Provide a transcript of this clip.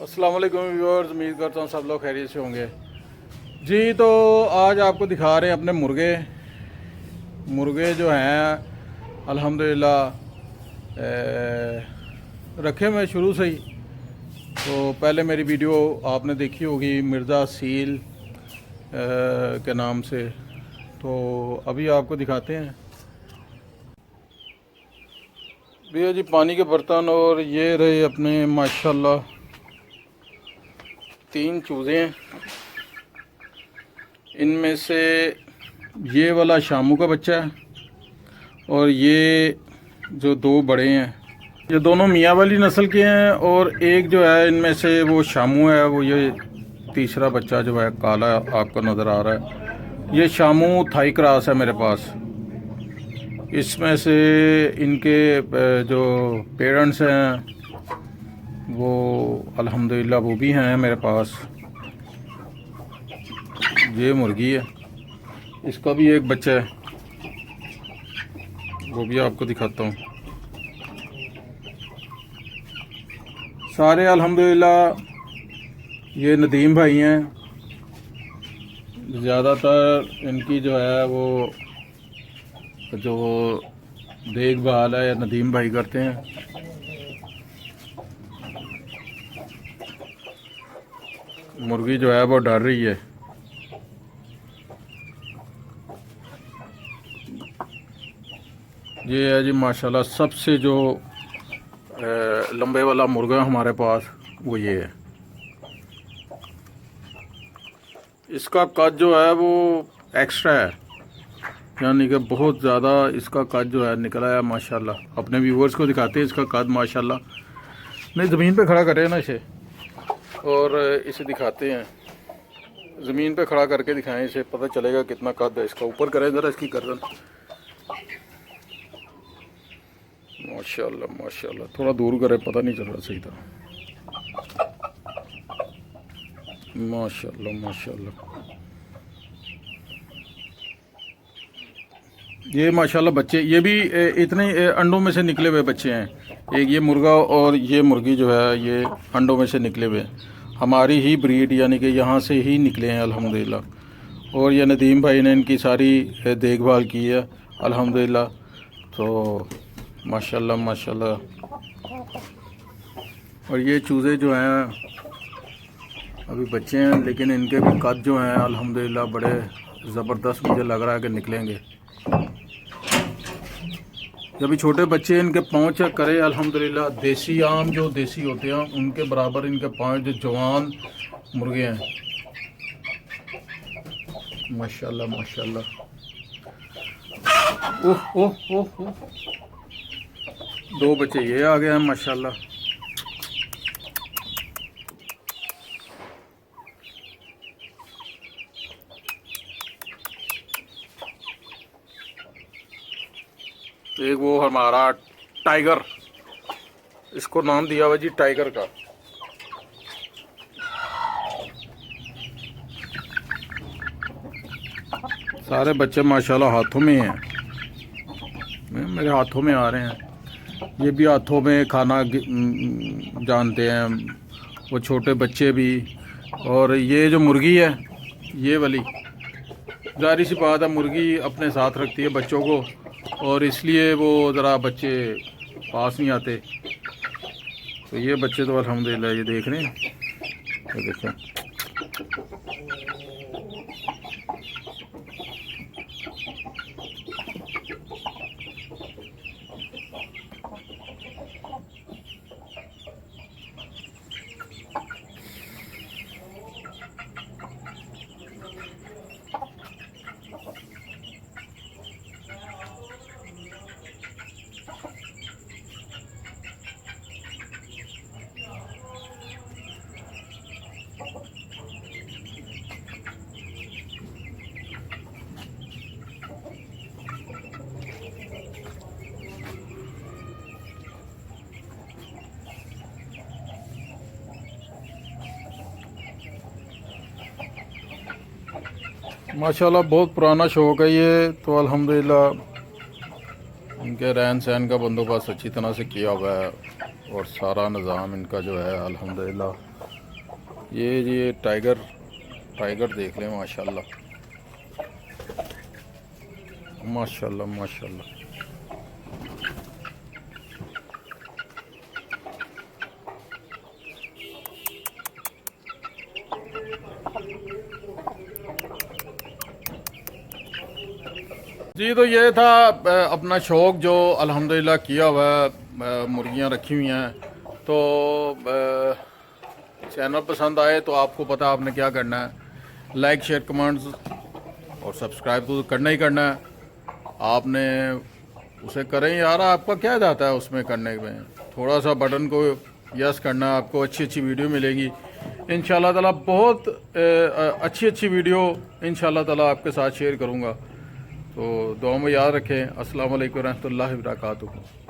अस्सलाम वालेकुम व्यूअर्स, उम्मीद करता हूँ सब लोग खैरियत से होंगे जी। तो आज आपको दिखा रहे हैं अपने मुर्गे जो हैं अल्हम्दुलिल्लाह रखे हुए शुरू से ही। तो पहले मेरी वीडियो आपने देखी होगी मिर्ज़ा सील के नाम से। तो अभी आपको दिखाते हैं भैया जी पानी के बर्तन। और ये रहे अपने माशाल्लाह 3 चूज़े हैं। इनमें से ये वाला शामू का बच्चा है और ये जो 2 बड़े हैं ये दोनों मियाँ वाली नस्ल के हैं। और एक जो है इनमें से वो शामू है, वो ये तीसरा बच्चा जो है काला आपको नज़र आ रहा है, ये शामू थाई क्रॉस है मेरे पास। इसमें से इनके जो पेरेंट्स हैं वो अल्हम्दुलिल्लाह वो भी हैं मेरे पास। ये मुर्गी है, इसका भी एक बच्चा है, वो भी आपको दिखाता हूँ। सारे अल्हम्दुलिल्लाह ये नदीम भाई हैं। ज़्यादातर इनकी जो है वो जो देखभाल है नदीम भाई करते हैं। मुर्गी जो है वो डर रही है। ये है जी माशाल्लाह सबसे जो लंबे वाला मुर्गा हमारे पास वो ये है। इसका कद जो है वो एक्स्ट्रा है, यानी कि बहुत ज़्यादा इसका कद जो है निकला है माशाल्लाह। अपने व्यूवर्स को दिखाते हैं इसका कद माशाल्लाह। नहीं, ज़मीन पे खड़ा करें ना इसे और इसे दिखाते हैं। ज़मीन पे खड़ा करके दिखाएं, इसे पता चलेगा कितना कद है इसका। ऊपर करें ज़रा इसकी गर्दन। माशाल्लाह माशाल्लाह, थोड़ा दूर करें, पता नहीं चल रहा सही था। माशाल्लाह माशाल्लाह, ये माशाल्लाह बच्चे ये भी इतने अंडों में से निकले हुए बच्चे हैं। एक ये मुर्गा और ये मुर्गी जो है ये अंडों में से निकले हुए हमारी ही ब्रीड, यानी कि यहाँ से ही निकले हैं अल्हम्दुलिल्लाह। और ये नदीम भाई ने इनकी सारी देखभाल की है अल्हम्दुलिल्लाह। तो माशाल्लाह माशाल्लाह। और ये चूज़े जो हैं अभी बच्चे हैं, लेकिन इनके भी कद जो हैं अल्हम्दुलिल्लाह बड़े ज़बरदस्त मुझे लग रहा है कि निकलेंगे। जब भी छोटे बच्चे इनके पाँव चेक करें अल्हम्दुलिल्लाह देसी आम जो देसी होते हैं उनके बराबर इनके पाँव जो जवान मुर्गे हैं माशाल्लाह माशाल्लाह। ओह ओह ओह ओह, 2 बच्चे ये आ गए हैं माशाल्लाह। एक वो हमारा टाइगर, इसको नाम दिया हुआ जी टाइगर का। सारे बच्चे माशाल्लाह हाथों में हैं, मेरे हाथों में आ रहे हैं। ये भी हाथों में खाना जानते हैं, वो छोटे बच्चे भी। और ये जो मुर्गी है ये वाली, जाहिर सी बात है मुर्गी अपने साथ रखती है बच्चों को, और इसलिए वो ज़रा बच्चे पास नहीं आते। तो ये बच्चे तो अल्हम्दुलिल्लाह ये देख रहे हैं, ये देखें। माशाल्लाह बहुत पुराना शौक़ है ये। तो अल्हम्दुलिल्लाह इनके रहन सहन का बंदोबस्त अच्छी तरह से किया हुआ है और सारा निज़ाम इनका जो है अल्हम्दुलिल्लाह ये टाइगर देख लें, माशाल्लाह माशाल्लाह माशाल्लाह। जी तो ये था अपना शौक़ जो अल्हम्दुलिल्लाह किया हुआ है। मुर्गियाँ रखी हुई हैं, तो चैनल पसंद आए तो आपको पता आपने क्या करना है, लाइक शेयर कमेंट्स और सब्सक्राइब तो करना ही करना है। आपने उसे करें यार, आपका क्या जाता है उसमें करने में, थोड़ा सा बटन को यस करना है, आपको अच्छी अच्छी वीडियो मिलेगी इंशाल्लाह ताला। बहुत अच्छी वीडियो इंशाल्लाह ताला आपके साथ शेयर करूँगा। तो दुआ में याद रखें। अस्सलाम वालेकुम रहमतुल्लाहि व बरकातुहू।